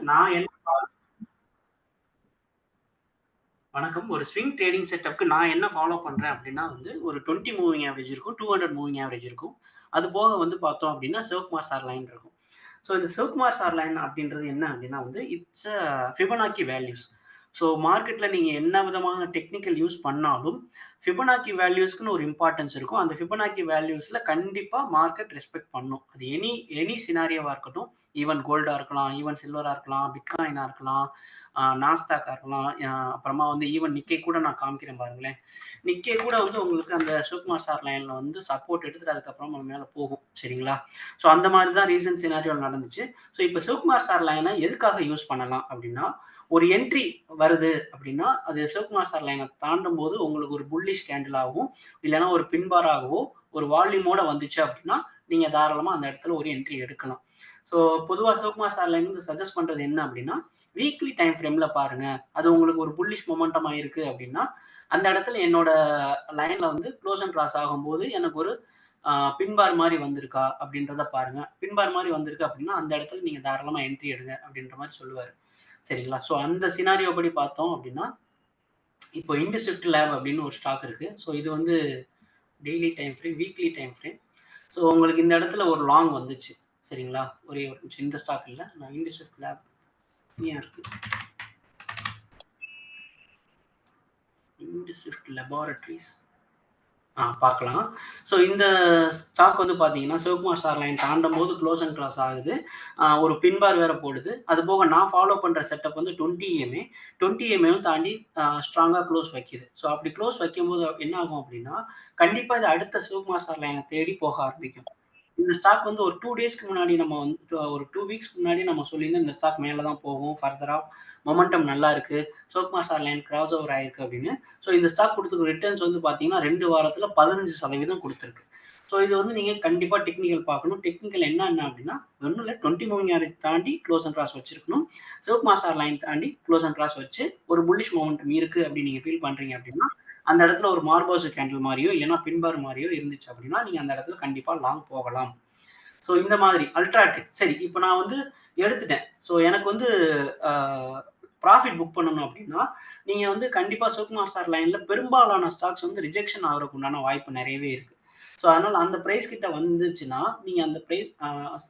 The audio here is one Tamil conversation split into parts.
நான் என்ன வணக்கம். ஒரு ஸ்விங் ட்ரேடிங் செட்டப்க்கு நான் என்ன ஃபாலோ பண்றேன் அப்டின்னா வந்து, ஒரு 20 மூவிங் ஆவரேஜ் இருக்கும். 200 மூவிங் ஆவரேஜ் இருக்கும். அது போக வந்து பார்த்தோம் அப்டின்னா, சிவகுமார் சார் லைன் இருக்கும். ஸோ இந்த சிவகுமார் சார் லைன் அப்டின்றது என்ன அப்டின்னா வந்து, இட்ஸ் ஃபிபனாக்கி வேல்யூஸ். ஸோ மார்க்கெட்ல நீங்க என்ன விதமான டெக்னிக்கல் யூஸ் பண்ணாலும், ஃபிபனாக்கி வேல்யூஸ்க்குன்னு ஒரு இம்பார்ட்டன்ஸ் இருக்கும். அந்த ஃபிபனாக்கி வேல்யூஸ்ல கண்டிப்பா மார்க்கெட் ரெஸ்பெக்ட் பண்ணும். அது எனி எனி சினாரியோவா இருக்கட்டும். ஈவன் கோல்டா இருக்கலாம், ஈவன் சில்வரா இருக்கலாம், பிட்காயினா இருக்கலாம், நாஸ்டாக்கா இருக்கலாம். அப்புறமா வந்து ஈவன் நிக்கை கூட நான் காமிக்கிறேன் பாருங்களேன். நிக்கை கூட வந்து உங்களுக்கு அந்த சிவகுமார் சார் லைன்ல வந்து சப்போர்ட் எடுத்துட்டு அதுக்கப்புறம் மேல போகும். சரிங்களா? ஸோ அந்த மாரி தான் ரீசன்ட் சினாரியோல நடந்துச்சு. ஸோ இப்ப சிவகுமார் சார் லைன எதுக்காக யூஸ் பண்ணலாம் அப்டின்னா, ஒரு என்ட்ரி வருது அப்டின்னா, அது சிவகுமார் சார் லைன தாண்டும்போது உங்களுக்கு ஒரு புல்லிஷ் கேண்டில் ஆகும். இல்லன்னா ஒரு பின் பார் ஆகவோ, ஒரு வால்யூமோட வந்துச்சு அப்டின்னா, நீங்க தாராளமா அந்த இடத்துல ஒரு என்ட்ரி எடுக்கலாம். ஸோ பொதுவா சிவகுமார் சார் லைன் வந்து சஜெஸ்ட் பண்றது என்ன அப்டின்னா, வீக்லி டைம் ஃப்ரேம்ல பாருங்க. அது உங்களுக்கு ஒரு புல்லிஷ் மொமெண்டமா இருக்கு அப்டின்னா, அந்த இடத்துல என்னோட லைன்ல வந்து க்ளோஸ் அண்ட் கிராஸ் ஆகும்போது எனக்கு ஒரு பின் பார் மாரி வந்திருக்கா அப்டின்றத பாருங்க. பின் பார் மாரி வந்திருக்கு அப்டின்னா, அந்த இடத்துல நீங்க தாராளமா என்ட்ரி எடுங்க அப்டின்ற மாரி சொல்லுவாரு. சரிங்களா? ஸோ அந்த சினாரியோ படி பார்த்தோம் அப்டின்னா, இப்போ இண்டஸ்ட்ரிப்ட் லேப் அப்டின்னு ஒரு ஸ்டாக் இருக்கு. ஸோ இது வந்து daily time frame, weekly time frame. So உங்களுக்கு இந்த இடத்துல ஒரு லாங் வந்துச்சு. சரிங்களா? ஒரே ஒரு நிமிஷம் இந்த ஸ்டாக் இல்ல. நான் இண்டஸ்ட்ரிப்ட் லேப் ஏன் இருக்கு? இண்டஸ்ட்ரிப்ட் லேபரேட்டரீஸ். பார்க்கலாம். ஸோ இந்த ஸ்டாக் வந்து பார்த்தீங்கன்னா, சிவகுமார் சார் லைன் தாண்டும்போது க்ளோஸ் அண்ட் கிராஸ் ஆகுது. ஒரு பின் பார் வேற போடுது. அதுபோக நான் ஃபாலோ பண்ற செட்டப் வந்து 20 இஎம்ஏ. 20 இஎம்ஏவும் தாண்டி ஸ்ட்ராங்கா க்ளோஸ் வைக்கிது. ஸோ அப்படி க்ளோஸ் வைக்கும்போது என்ன ஆகும் அப்படின்னா, கண்டிப்பா இது அடுத்த சிவகுமார் சார் லைன தேடி போக ஆரம்பிக்கும். இந்த ஸ்டாக் வந்து ஒரு 2 டேஸ்க்கு முன்னாடி நம்ம வந்து ஒரு 2 வீக்ஸ்க்கு முன்னாடி நம்ம சொல்லியிருந்தோம் இந்த ஸ்டாக் மேல தான் போகும். ஃபர்தரா மொமெண்டம் நல்லா இருக்கு. Sivakumar sir line cross over ஆயிருக்கு அப்படின்னு. ஸோ இந்த ஸ்டாக் குடுத்துருக்க ரிட்டர்ன்ஸ் வந்து பார்த்தீங்கன்னா, 2 வாரத்துல 15% குடுத்திருக்கு. ஸோ இது வந்து நீங்க கண்டிப்பா டெக்னிக்கல் பார்க்கணும். டெக்னிக்கல் என்ன அப்படின்னா, ஒண்ணும் இல்ல 20 மூவிங் ஆவரேஜ் தாண்டி க்ளோஸ் அண்ட் கிராஸ் வச்சிருக்கணும். சிவகுமார் சார் லைன் தாண்டி க்ளோஸ் அண்ட் கிராஸ் வச்சு ஒரு புல்லிஷ் மொமெண்டம் இருக்கு அப்படின்னு நீங்க ஃபீல் பண்றீங்க அப்படின்னா, அந்த இடத்துல ஒரு மார்போஸ் கேண்டில் மாரியோ, இல்லன்னா பின் பார் மாரியோ இருந்துச்சு அப்படின்னா, நீங்க அந்த இடத்துல கண்டிப்பா லாங் போகலாம். ஸோ இந்த மாதிரி அல்ட்ராடெக் சரி, இப்ப நான் வந்து எடுத்துட்டேன். ஸோ எனக்கு வந்து அ ப்ராஃபிட் புக் பண்ணணும் அப்டின்னா, நீங்க வந்து கண்டிப்பா சிவகுமார் சார் லைன்ல பெரும்பாலான ஸ்டாக்ஸ் வந்து ரிஜெக்ஷன் ஆகுறதுக்கு உண்டான வாய்ப்பு நெறையவே இருக்கு. ஸோ அதனால அந்த பிரைஸ் கிட்ட வந்துச்சுன்னா, நீங்க அந்த பிரைஸ்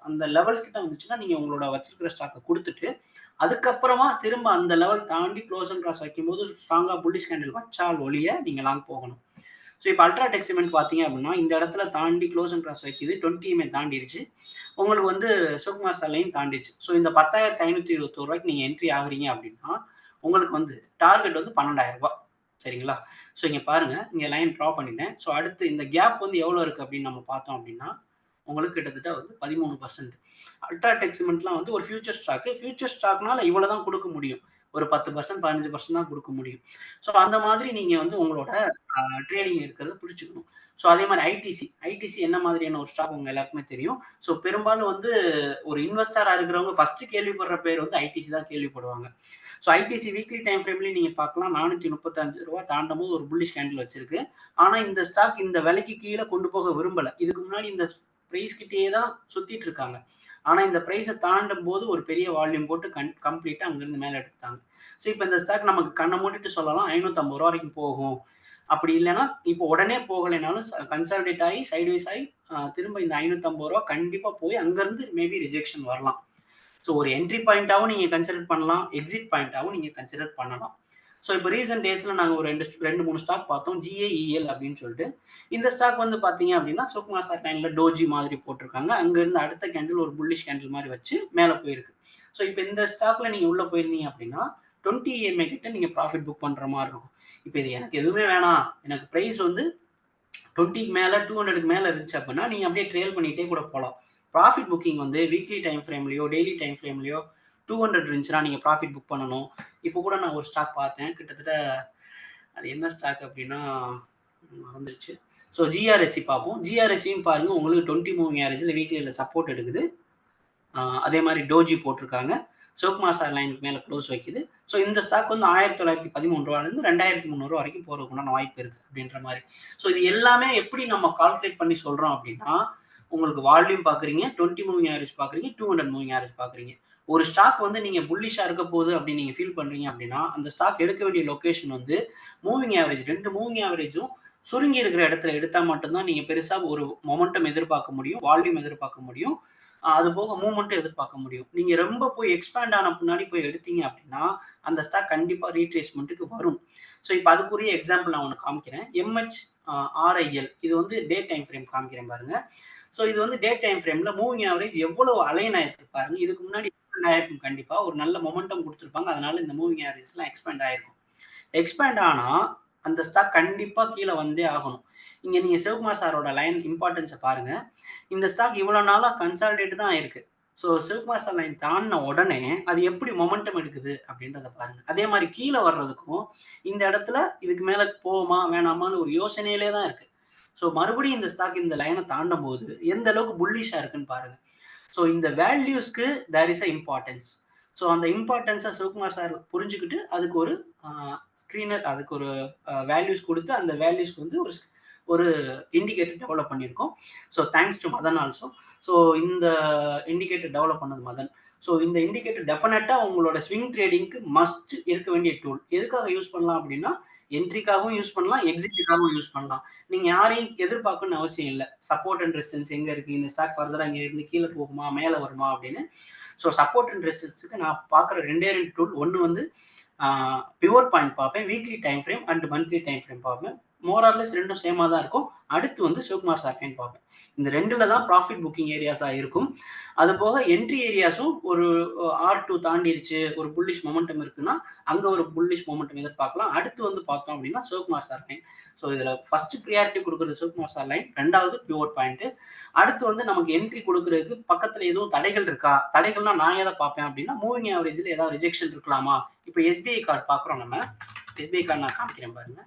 அந்த லெவல்ஸ் கிட்ட வந்துச்சுன்னா, நீங்க உங்களோட வச்சிருக்கிற ஸ்டாக்க குடுத்துட்டு, அதுக்கப்புறமா திரும்ப அந்த லெவல் தாண்டி குளோஸ் அண்ட் கிராஸ் வைக்கும்போது ஸ்ட்ராங்கா புல்லிஷ் கேண்டில் வச்சால் ஒழிய நீங்க லாங் போகணும். ஸோ இப்போ அல்ட்ராடெக் சிமெண்ட் பார்த்தீங்க அப்படின்னா, இந்த இடத்துல தாண்டி க்ளோஸ் அண்ட் கிராஸ் வைக்குது. 20 எம்ஏ தாண்டிருச்சு. உங்களுக்கு வந்து சிவகுமார் சாலையும் தாண்டிருச்சு. ஸோ இந்த ரூ. 10,521 நீங்க என்ட்ரி ஆகுறீங்க அப்படின்னா, உங்களுக்கு வந்து டார்கெட் வந்து ரூ. 12,000 சரிங்களா? ஸோ இங்க பாருங்க, இங்க லைன் ட்ரா பண்ணிட்டேன். ஸோ அடுத்து இந்த கேப் வந்து எவ்வளோ இருக்கு அப்படின்னு நம்ம பார்த்தோம் அப்படின்னா, உங்களுக்கு கிட்டத்தட்ட வந்து 13%. அல்ட்ராடெக் சிமெண்ட்லாம் வந்து ஒரு ஃபியூச்சர் ஸ்டாக். ஃபியூச்சர் ஸ்டாக்னால இவ்வளோ தான் குடுக்க முடியும். ஒரு 10% 15% தான் குடுக்க முடியும். ஸோ அந்த மாதிரி நீங்க வந்து உங்களோட ட்ரேடிங் இருக்கிறத பிடிச்சுக்கணும். ஸோ அதே மாரி ஐடிசி. ஐடிசி என்ன மாதிரியான ஒரு ஸ்டாக் உங்க எல்லாருக்குமே தெரியும். ஸோ பெரும்பாலும் வந்து ஒரு இன்வெஸ்டரா இருக்கிறவங்க ஃபர்ஸ்ட் கேள்விப்படுற பேர் வந்து ஐடிசி தான் கேள்விப்படுவாங்க. ஸோ ஐடிசி வீக்லி டைம் ஃப்ரேம்லயும் நீங்க பார்க்கலாம். ரூ. 435 தாண்டும்போது ஒரு புல்லிஷ் கேண்டில் வச்சிருக்கு. ஆனா இந்த ஸ்டாக் இந்த விலைக்கு கீழ கொண்டு போக விரும்பல. இதுக்கு முன்னாடி இந்த பிரைஸ் கிட்டயே தான் சுத்திட்டு இருக்காங்க. ஆனா இந்த பிரைஸ தாண்டும்போது ஒரு பெரிய வால்யூம் போட்டு கம்ப்ளீட்டா அங்கிருந்து மேல எடுத்துட்டாங்க. ஸோ இப்ப இந்த ஸ்டாக் நமக்கு கண்ண மூடிட்டு சொல்லலாம் ரூ. 550 வரைக்கும் போகும். அப்படி இல்லன்னா, இப்போ உடனே போகலைனாலும் கன்சாலிடேட் ஆயி, சைட்வேஸ் ஆயி, திரும்ப இந்த ரூ. 550 கண்டிப்பா போய் அங்கருந்து மேபி ரிஜெக்ஷன் வரலாம். ஸோ ஒரு என்ட்ரி பாயிண்ட்டாவும் நீங்க கன்சிடர் பண்ணலாம். எக்ஸிட் பாயிண்ட்டாவும் நீங்க கன்சிடர் பண்ணலாம். ஸோ இப்போ ரீசென்ட் டேஸ்ல நாங்க ஒரு 2, 3 ஸ்டாக் பார்த்தோம். GAEL அப்படின்னு சொல்லிட்டு. இந்த ஸ்டாக் வந்து பார்த்தீங்க அப்படின்னா, சுகுமார் சார் லைன்ல டோஜி மாதிரி போட்டிருக்காங்க. அங்கருந்து அடுத்த கேண்டில் ஒரு புல்லிஷ் கேண்டில் மாரி வச்சு மேல போயிருக்கு. ஸோ இப்போ இந்த ஸ்டாக்ல நீங்க உள்ள போயிருந்தீங்க அப்படின்னா, 20 EMA கிட்ட நீங்க ப்ராஃபிட் புக் பண்ற மாரி இருக்கும். இப்ப இது எனக்கு எதுவுமே வேணாம். எனக்கு பிரைஸ் வந்து 20க்கு மேல 200க்கு மேல இருந்துச்சு அப்படின்னா, நீங்க அப்படியே ட்ரெயில் பண்ணிட்டே கூட போலாம். ப்ராஃபிட் புக்கிங் வந்து வீக்லி டைம் ஃப்ரேம்லயோ, டெய்லி டைம் ஃப்ரேம்லயோ 200 இருந்துச்சுன்னா நீங்க ப்ராஃபிட் புக் பண்ணணும். இப்போ கூட நான் ஒரு ஸ்டாக் பார்த்தேன். கிட்டத்தட்ட அது என்ன ஸ்டாக் அப்படின்னா மறந்துருச்சு. ஸோ GRSC பார்ப்போம். GRSCயும் பாருங்க உங்களுக்கு 20 மூவிங் ஆவரேஜ்ல வீக்லில சப்போர்ட் எடுக்குது. அதே மாரி டோஜி போட்டிருக்காங்க. சிவகுமார் சார் லைனுக்கு மேல க்ளோஸ் வைக்குது. ஸோ இந்த ஸ்டாக் வந்து ரூ. 1913 ரூ. 2300 வரைக்கும் போறதுக்கு உண்டான வாய்ப்பு இருக்கு அப்படின்ற மாரி. ஸோ இது எல்லாமே எப்படி நம்ம கால்குலேட் பண்ணி சொல்றோம் அப்படின்னா, உங்களுக்கு வால்யூம் பார்க்குறீங்க, 20 மூவிங் ஆவரேஜ் பார்க்குறீங்க, 200 மூவிங் ஆவரேஜ் பார்க்குறீங்க. ஒரு ஸ்டாக் வந்து நீங்க புல்லிஷா இருக்க போகுது அப்படின்னு நீங்க ஃபீல் பண்றீங்க அப்படின்னா, அந்த ஸ்டாக் எடுக்க வேண்டிய லொகேஷன் வந்து மூவிங் ஆவரேஜ் 2 மூவிங் ஆவரேஜும் சுருங்கி இருக்கிற இடத்துல எடுத்தா மட்டும் தான் நீங்க பெருசா ஒரு மொமெண்டம் எதிர்பார்க்க முடியும். வால்யூம் எதிர்பார்க்க முடியும். அது போக மூவ்மெண்ட்டும் எதிர்பார்க்க முடியும். நீங்க ரொம்ப போய் எக்ஸ்பேண்ட் ஆன பின்னாடி போய் எடுத்தீங்க அப்படின்னா, அந்த ஸ்டாக் கண்டிப்பா ரீட்ரேஸ்மென்ட்க்கு வரும். ஸோ இப்ப அதுக்குரிய எக்ஸாம்பிள் நான் ஒண்ணு காமிக்கிறேன். எம்ஹெச் ஆர்ஐஎல் இது வந்து டே டைம் ஃப்ரேம் காமிக்கிறேன் பாருங்க. ஸோ இது வந்து டே டைம் ஃப்ரேம்ல மூவிங் ஆவரேஜ் எவ்வளவு அலைன் ஆயிருக்கு பாருங்க. இதுக்கு முன்னாடி எக்ஸ்பேண்ட் ஆயிருக்கும் கண்டிப்பா. ஒரு நல்ல மொமெண்டம் குடுத்திருப்பாங்க. அதனால இந்த மூவிங் ஆவரேஜ்லாம் எக்ஸ்பேண்ட் ஆயிருக்கும். எக்ஸ்பேண்ட் ஆனா அந்த ஸ்டாக் கண்டிப்பா கீழ வந்தே ஆகணும். இங்க நீங்க சிவகுமார் சாரோட லைன் இம்பார்ட்டன்ஸ பாருங்க. இந்த ஸ்டாக் இவ்வளவு நாளா கன்சாலிடேட் தான் ஆயிருக்கு. ஸோ சிவகுமார் சார் லைன் தாண்டுன உடனே அது எப்படி மொமெண்டம் எடுக்குது அப்படின்றத பாருங்க. அதே மாரி கீழ வர்றதுக்கும் இந்த இடத்துல இதுக்கு மேல போவோமா வேணாமான்னு ஒரு யோசனையிலே தான் இருக்கு. ஸோ மறுபடியும் இந்த ஸ்டாக் இந்த லைன தாண்டும்போது எந்த அளவுக்கு புல்லிஷா இருக்குன்னு பாருங்க. ஸோ இந்த வேல்யூஸ்க்கு there is a importance. So அந்த இம்பார்ட்டன்ஸை சிவகுமார் சார் புரிஞ்சுக்கிட்டு அதுக்கு ஒரு ஸ்க்ரீனர் அதுக்கு ஒரு வேல்யூஸ் கொடுத்து அந்த வேல்யூஸ்க்கு வந்து ஒரு இண்டிகேட்டர் டெவலப் பண்ணியிருக்கோம். So thanks to Madan also. So இந்த இண்டிகேட்டர் டெவலப் பண்ணது மதன். ஸோ இந்த இண்டிகேட்டர் டெஃபினட்டா உங்களோட ஸ்விங் ட்ரேடிங்க்கு மஸ்ட் இருக்க வேண்டிய டூல். எதுக்காக யூஸ் பண்ணலாம் அப்படின்னா, என்ட்ரிக்காகவும் யூஸ் பண்ணலாம், எக்ஸிட்டுக்காகவும் யூஸ் பண்ணலாம். நீங்க யாரையும் எதிர்பார்க்கணும்னு அவசியம் இல்ல. சப்போர்ட் அண்ட் ரெசிஸ்டன்ஸ் எங்க இருக்கு? இந்த ஸ்டாக் ஃபர்தரா இங்க இருந்து கீழ போகுமா? மேல வருமா? அப்படின்னு. ஸோ சப்போர்ட் அண்ட் ரெசிஸ்டன்ஸ்க்கு நான் பார்க்குற 2 டூல். ஒண்ணு வந்து பிவோட் பாயிண்ட் பார்ப்பேன். Weekly time frame and monthly time frame பார்ப்பேன். மோர் ஆர் லெஸ் 2ம் சேமா தான் இருக்கும். அடுத்து வந்து சிவகுமார் சார் லைன் பார்ப்பேன். இந்த 2ல தான் ப்ராஃபிட் புக்கிங் ஏரியாஸா இருக்கும். அது போக என்ட்ரி ஏரியாஸும் ஒரு R2 தாண்டிருச்சு, ஒரு புல்லிஷ் மொமெண்டம் இருக்குன்னா, அங்க ஒரு புல்லிஷ் மொமெண்டம் எதிர்பார்க்கலாம். அடுத்து வந்து பார்த்தோம் அப்படின்னா சிவகுமார் சார் லைன். ஸோ இதுல ஃபர்ஸ்ட் பிரியாரிட்டி குடுக்குறது சிவகுமார் சார் லைன். 2வது பிவோட் பாயிண்ட். அடுத்து வந்து நமக்கு என்ட்ரி குடுக்குறதுக்கு பக்கத்துல எதுவும் தடைகள் இருக்கா? தடைகள்னா நான் எத பார்ப்பேன் அப்படின்னா, மூவிங் ஆவரேஜ்ல ஏதாவது ரிஜெக்ஷன் இருக்கலாமா? இப்ப எஸ்பிஐ கார்டு பார்க்குறோம் நம்ம. எஸ்பிஐ கார்டு நான் காமிக்கிறேன் பாருங்க.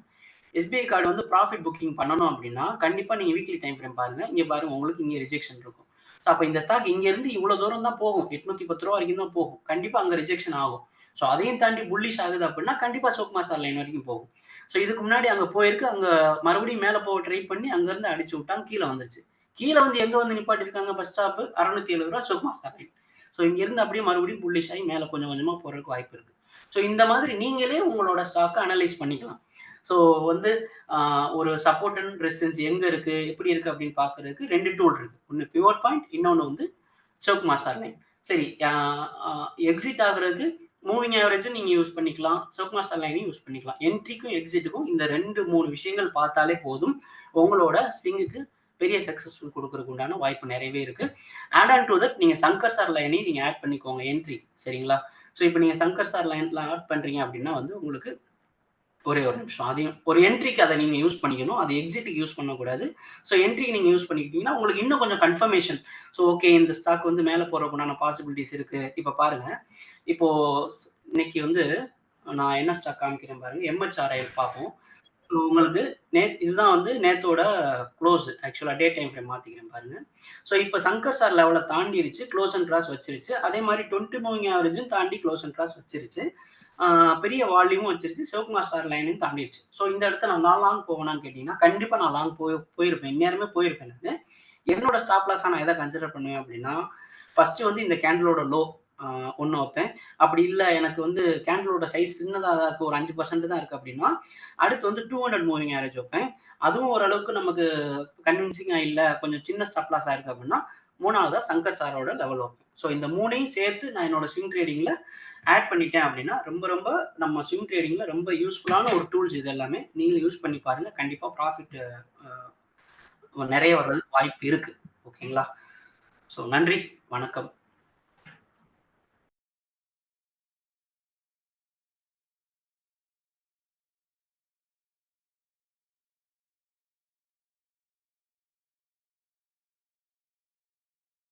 எஸ்பிஐ கார்டு வந்து ப்ராஃபிட் புக்கிங் பண்ணணும் அப்படின்னா, கண்டிப்பா நீங்க வீக்லி டைம் ஃப்ரேம் பாருங்க. இங்க பாருங்க உங்களுக்கு இங்க ரிஜெக்ஷன் இருக்கும். ஸோ அப்ப இந்த ஸ்டாக் இங்க இருந்து இவ்வளவு தூரம் தான் போகும். ரூ. 810 வரைக்கும் தான் போகும். கண்டிப்பா அங்க ரிஜெக்ஷன் ஆகும். ஸோ அதையும் தாண்டி புல்லிஷ் ஆகுது அப்படின்னா, கண்டிப்பா சிவகுமார் சார் லைன் வரைக்கும் போகும். ஸோ இதுக்கு முன்னாடி அங்க போயிருக்கு. அங்க மறுபடியும் மேல போக ட்ரை பண்ணி அங்க இருந்து அடிச்சு விட்டாங்க. கீழ வந்துருச்சு. கீழ வந்து எங்க வந்து நிப்பாட்டியிருக்காங்க பஸ் ஸ்டாப் ரூ. 670 சிவகுமார் சார் லைன். ஸோ இங்க இருந்து அப்படியே மறுபடியும் புல்லிஷ் ஆகி மேல கொஞ்சம் கொஞ்சமா போறதுக்கு வாய்ப்பு இருக்கு. ஸோ இந்த மாதிரி நீங்களே உங்களோட ஸ்டாக்க அனலைஸ் பண்ணிக்கலாம். ஸோ வந்து ஒரு சப்போர்ட் அண்ட் ரெசிஸ்டன்ஸ் எங்க இருக்கு, எப்படி இருக்கு அப்படின்னு பார்க்கறதுக்கு 2 டூல் இருக்கு. ஒண்ணு பிவோட் பாயிண்ட், இன்னொன்னு வந்து சிவகுமார் சார் லைன். சரி எக்ஸிட் ஆகுறதுக்கு மூவிங் ஆவரேஜும் நீங்க யூஸ் பண்ணிக்கலாம். சிவகுமார் சார் லைனையும் யூஸ் பண்ணிக்கலாம். என்ட்ரிக்கும் எக்ஸிட்டுக்கும் இந்த 2, 3 விஷயங்கள் பார்த்தாலே போதும். உங்களோட ஸ்விங்குக்கு பெரிய சக்சஸ்ஃபுல் குடுக்கறதுக்கு உண்டான வாய்ப்பு நிறையவே இருக்கு. ஆட் ஆன் டூ தட் நீங்க சங்கர் சார் லைனையும் நீங்க ஆட் பண்ணிக்கோங்க என்ட்ரி. சரிங்களா? ஸோ இப்ப நீங்க சங்கர் சார் லைன்ல ஆட் பண்றீங்க அப்படின்னா வந்து உங்களுக்கு ஒரே ஒரு நிமிஷம். அதையும் ஒரு என்ட்ரிக்கு அத நீங்க யூஸ் பண்ணிக்கணும். அது எக்ஸிட்க்கு யூஸ் பண்ணக்கூடாது. ஸோ என்ட்ரிக்கு நீங்க யூஸ் பண்ணிக்கிட்டீங்கன்னா, உங்களுக்கு இன்னும் கொஞ்சம் கன்ஃபர்மேஷன். ஸோ ஓகே இந்த ஸ்டாக் வந்து மேல போறதுக்கு உண்டான பாசிபிலிட்டீஸ் இருக்கு. இப்ப பாருங்க. இப்போ இன்னைக்கு வந்து நான் என்ன ஸ்டாக் காமிக்கிறேன் பாருங்க. எம்ஹெச்ஆர்ஐஎல் பார்ப்போம். ஸோ உங்களுக்கு இதுதான் வந்து நேத்தோட குளோஸ். ஆக்சுவலா டே டைம் ஃப்ரேம் மாத்திக்கிறேன் பாருங்க. ஸோ இப்ப சங்கர் சார் லெவல தாண்டிருச்சு. க்ளோஸ் அண்ட் கிராஸ் வச்சிருச்சு. அதே மாரி 20 மூவிங் ஆவரேஜும் தாண்டி க்ளோஸ் அண்ட் கிராஸ் வச்சிருச்சு. பெரிய வால்யூமும் வச்சிருச்சு. சிவகுமார் சார் லைனையும் தாண்டிருச்சு. ஸோ இந்த இடத்துல நான் லாங் போவேனான்னு கேட்டீங்கன்னா, கண்டிப்பா நான் லாங் போயிருப்பேன். இந்நேரமே போயிருப்பேன் நானு. என்னோட ஸ்டாப் லாஸா நான் எத கன்சிடர் பண்ணுவேன் அப்படின்னா, ஃபர்ஸ்ட் வந்து இந்த கேண்டிலோட லோ ஒண்ணு வைப்பேன். அப்படி இல்ல எனக்கு வந்து கேண்டிலோட சைஸ் சின்னதா தான் இருக்கு. ஒரு 5% தான் இருக்கு அப்படின்னா, அடுத்து வந்து 200 மூவிங் ஆவரேஜ் வைப்பேன். அதுவும் ஓரளவுக்கு நமக்கு கன்வின்சிங்கா இல்ல, கொஞ்சம் சின்ன ஸ்டாப் லாஸா இருக்கு அப்படின்னா, 3வதா சங்கர் சாரோட லெவல் வைப்பேன். ஸோ இந்த 3யும் சேர்த்து நான் என்னோட ஸ்விங் ட்ரேடிங்ல ஆட் பண்ணிட்டேன் அப்படின்னா, ரொம்ப ரொம்ப நம்ம ஸ்விங் ட்ரேடிங்ல ரொம்ப யூஸ்ஃபுல்லான ஒரு டூல்ஸ் இது எல்லாமே. நீங்களும் யூஸ் பண்ணி பாருங்க. கண்டிப்பா ப்ராஃபிட் நெறைய வர்றதுக்கு வாய்ப்பு இருக்கு. ஓகேங்களா? ஸோ நன்றி. வணக்கம்.